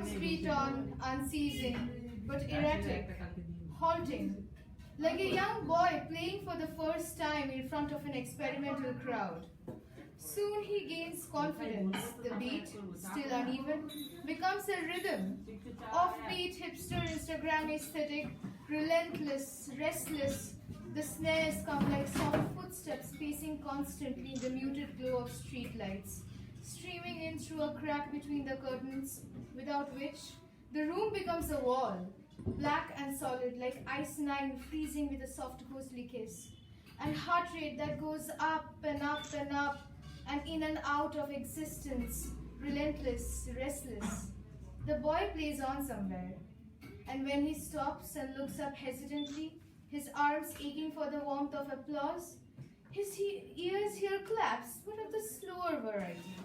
drums beat on, unceasing, but erratic, halting, like a young boy playing for the first time in front of an experimental crowd. Soon he gains confidence. The beat, still uneven, becomes a rhythm. Offbeat, hipster, Instagram aesthetic, relentless, restless. The snares come like soft footsteps pacing constantly in the muted glow of streetlights, streaming in through a crack between the curtains, without which the room becomes a wall, black and solid like ice nine freezing with a soft ghostly kiss, and heart rate that goes up and up and up and in and out of existence, relentless, restless. The boy plays on somewhere, and when he stops and looks up hesitantly, his arms aching for the warmth of applause, his ears hear claps, but of the slower variety.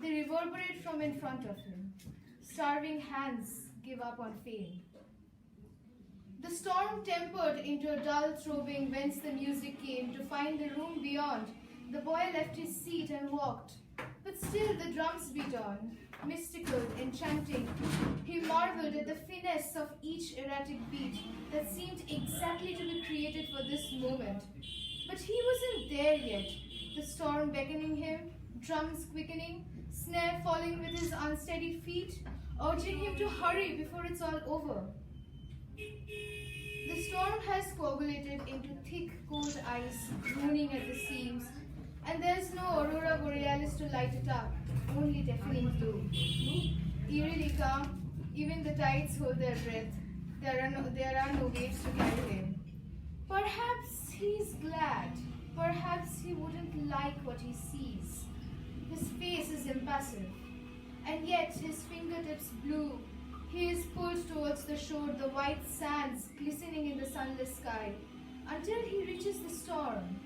They reverberate from in front of him. Starving hands give up on fame. The storm tempered into a dull throbbing whence the music came to find the room beyond. The boy left his seat and walked, but still the drums beat on, mystical, enchanting. He marveled at the finesse of each erratic beat that seemed exactly to be created for this moment. But he wasn't there yet, the storm beckoning him, drums quickening, snare falling with his unsteady feet, urging him to hurry before it's all over. The storm has coagulated into thick, cold ice, mooning at the seams, and there's no aurora borealis to light it up, only deafening gloom. Eerily calm, even the tides hold their breath. There are no waves to carry him. Perhaps he's glad. Perhaps he wouldn't like what he sees. His face is impassive, and yet his fingertips blue. He is pulled towards the shore, the white sands glistening in the sunless sky, until he reaches the storm.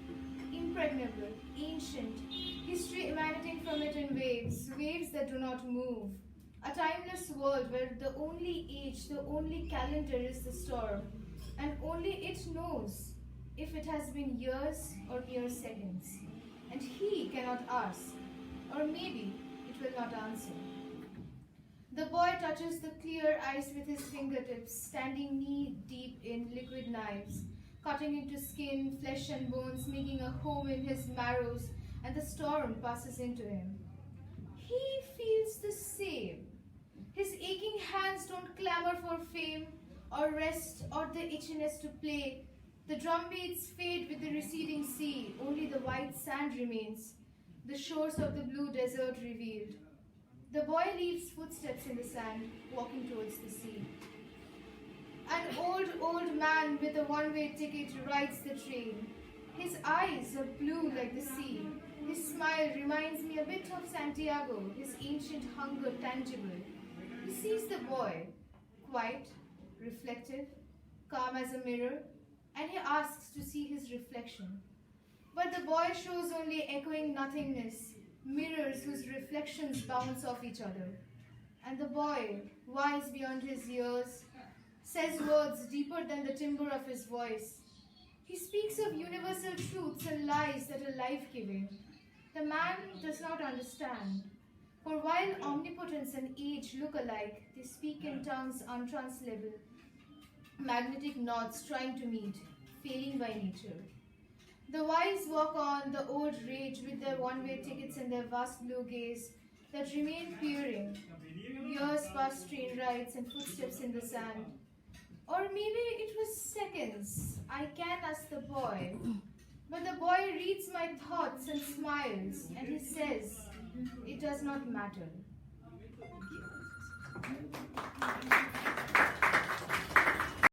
Impregnable, ancient, history emanating from it in waves, waves that do not move. A timeless world where the only age, the only calendar is the storm, and only it knows if it has been years or mere seconds. And he cannot ask, or maybe it will not answer. The boy touches the clear ice with his fingertips, standing knee-deep in liquid knives, cutting into skin, flesh and bones, making a home in his marrows, and the storm passes into him. He feels the same. His aching hands don't clamor for fame, or rest, or the itchiness to play. The drum beats fade with the receding sea, only the white sand remains, the shores of the blue desert revealed. The boy leaves footsteps in the sand, walking towards the sea. An old man with a one-way ticket rides the train. His eyes are blue like the sea. His smile reminds me a bit of Santiago, his ancient hunger tangible. He sees the boy, quiet, reflective, calm as a mirror, and he asks to see his reflection. But the boy shows only echoing nothingness, mirrors whose reflections bounce off each other. And the boy, wise beyond his years, says words deeper than the timbre of his voice. He speaks of universal truths and lies that are life-giving. The man does not understand. For while omnipotence and age look alike, they speak in tongues untranslatable, magnetic knots trying to meet, failing by nature. The wise walk on, the old rage with their one-way tickets and their vast blue gaze that remain peering. Years past train rides and footsteps in the sand. Or maybe it was seconds. I can ask the boy. But the boy reads my thoughts and smiles, and he says, it does not matter.